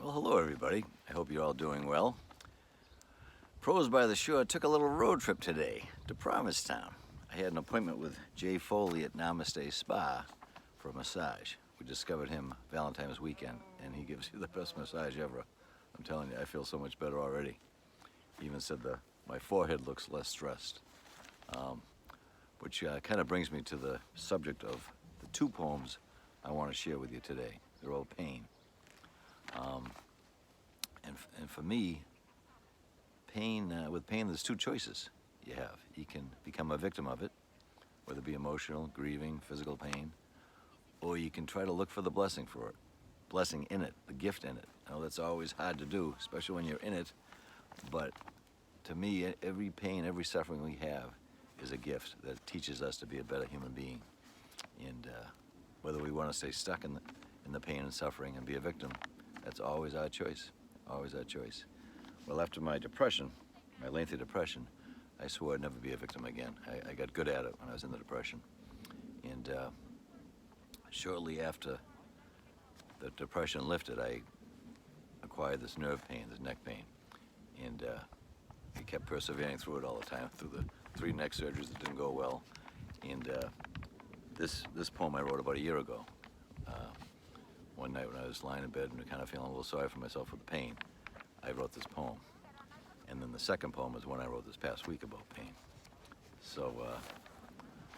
Well, hello everybody. I hope you're all doing well. Prose by the Shore took a little road trip today to Provincetown. I had an appointment with Jay Foley at Namaste Spa for a massage. We discovered him Valentine's weekend, and he gives you the best massage ever. I'm telling you, I feel so much better already. He even said my forehead looks less stressed. Which kind of brings me to the subject of the two poems I want to share with you today. They're all pain. And for me, with pain, there's two choices you have. You can become a victim of it, whether it be emotional, grieving, physical pain, or you can try to look for the blessing in it, the gift in it. I know that's always hard to do, especially when you're in it, but to me, every pain, every suffering we have is a gift that teaches us to be a better human being. And whether we want to stay stuck in the pain and suffering and be a victim, that's always our choice, always our choice. Well, after my depression, my lengthy depression, I swore I'd never be a victim again. I got good at it when I was in the depression. And shortly after the depression lifted, I acquired this nerve pain, this neck pain. And I kept persevering through it all the time, through the 3 neck surgeries that didn't go well. And this poem I wrote about a year ago. One night when I was lying in bed and kind of feeling a little sorry for myself with the pain, I wrote this poem. And then the second poem is one I wrote this past week about pain. So,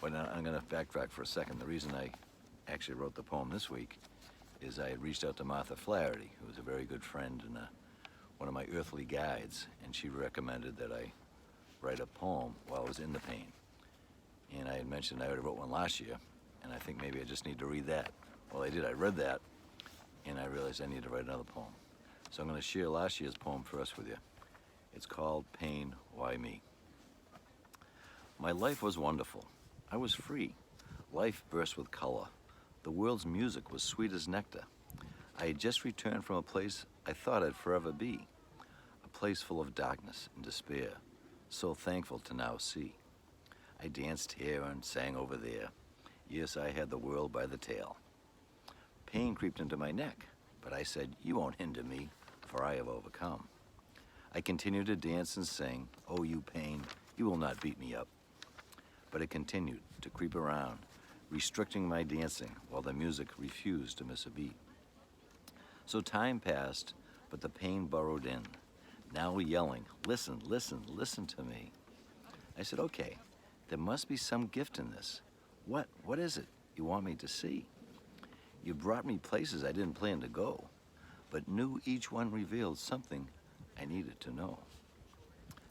but I'm going to backtrack for a second. The reason I actually wrote the poem this week is I had reached out to Martha Flaherty, who was a very good friend and one of my earthly guides, and she recommended that I write a poem while I was in the pain. And I had mentioned I already wrote one last year, and I think maybe I just need to read that. Well, I did. I read that, and I realized I need to write another poem. So I'm going to share last year's poem first with you. It's called Pain, Why Me? My life was wonderful. I was free. Life burst with color. The world's music was sweet as nectar. I had just returned from a place I thought I'd forever be, a place full of darkness and despair, so thankful to now see. I danced here and sang over there. Yes, I had the world by the tail. Pain creeped into my neck, but I said, you won't hinder me, for I have overcome. I continued to dance and sing, oh, you pain, you will not beat me up. But it continued to creep around, restricting my dancing while the music refused to miss a beat. So time passed, but the pain burrowed in, now yelling, listen, listen, listen to me. I said, okay, there must be some gift in this. What is it you want me to see? You brought me places I didn't plan to go, but knew each one revealed something I needed to know.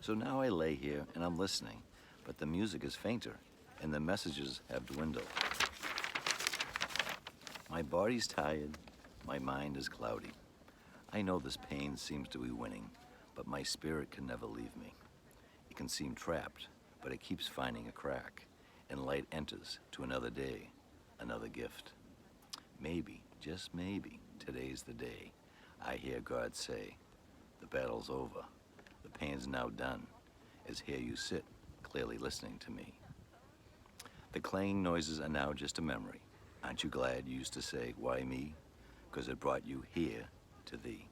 So now I lay here and I'm listening, but the music is fainter and the messages have dwindled. My body's tired, my mind is cloudy. I know this pain seems to be winning, but my spirit can never leave me. It can seem trapped, but it keeps finding a crack, and light enters to another day, another gift. Maybe, just maybe, today's the day I hear God say, the battle's over, the pain's now done, as here you sit, clearly listening to me. The clanging noises are now just a memory. Aren't you glad you used to say, why me? Because it brought you here to thee.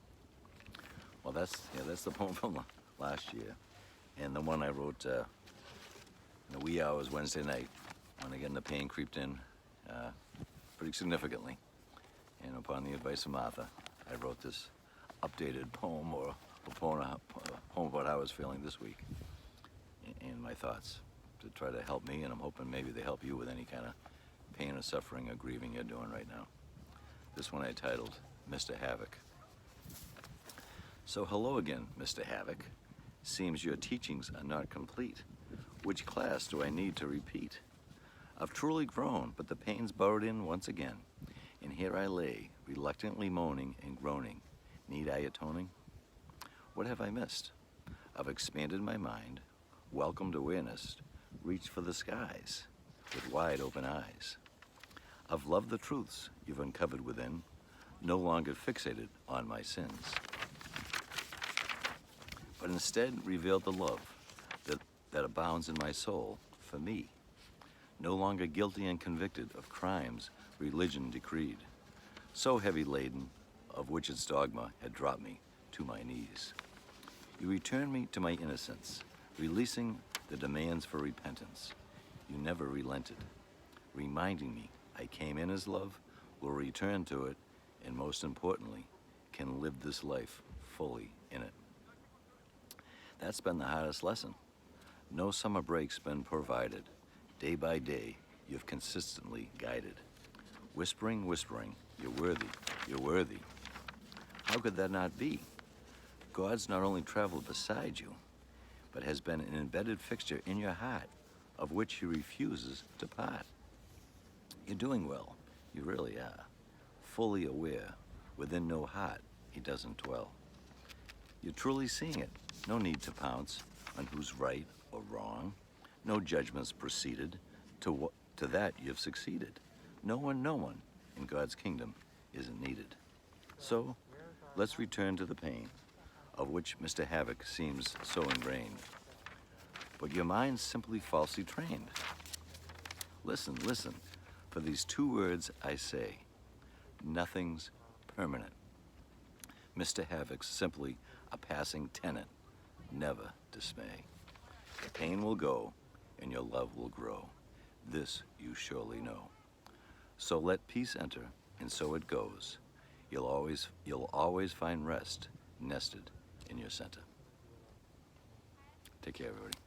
Well, that's the poem from last year. And the one I wrote in the wee hours Wednesday night, when again the pain creeped in pretty significantly. And upon the advice of Martha, I wrote this updated poem, or a poem about how I was feeling this week, and my thoughts to try to help me, and I'm hoping maybe they help you with any kind of pain or suffering or grieving you're doing right now. This one I titled, Mr. Havoc. So hello again, Mr. Havoc. Seems your teachings are not complete. Which class do I need to repeat? I've truly grown, but the pain's burrowed in once again. And here I lay, reluctantly moaning and groaning. Need I atoning? What have I missed? I've expanded my mind, welcomed awareness, reached for the skies with wide open eyes. I've loved the truths you've uncovered within, no longer fixated on my sins, but instead revealed the love that abounds in my soul for me. No longer guilty and convicted of crimes religion decreed, so heavy laden, of which its dogma had dropped me to my knees. You returned me to my innocence, releasing the demands for repentance. You never relented, reminding me I came in as love, will return to it, and most importantly, can live this life fully in it. That's been the hardest lesson. No summer break's been provided. Day by day, you've consistently guided. Whispering, whispering, you're worthy, you're worthy. How could that not be? God's not only traveled beside you, but has been an embedded fixture in your heart, of which he refuses to part. You're doing well, you really are. Fully aware, within no heart he doesn't dwell. You're truly seeing it, no need to pounce on who's right or wrong. No judgments proceeded, to that you've succeeded. No one in God's kingdom isn't needed. So, let's return to the pain, of which Mr. Havoc seems so ingrained. But your mind's simply falsely trained. Listen, listen, for these two words I say, nothing's permanent. Mr. Havoc's simply a passing tenant, never dismay. The pain will go, and your love will grow. This you surely know. So let peace enter, and so it goes. You'll always find rest nested in your center. Take care, everybody.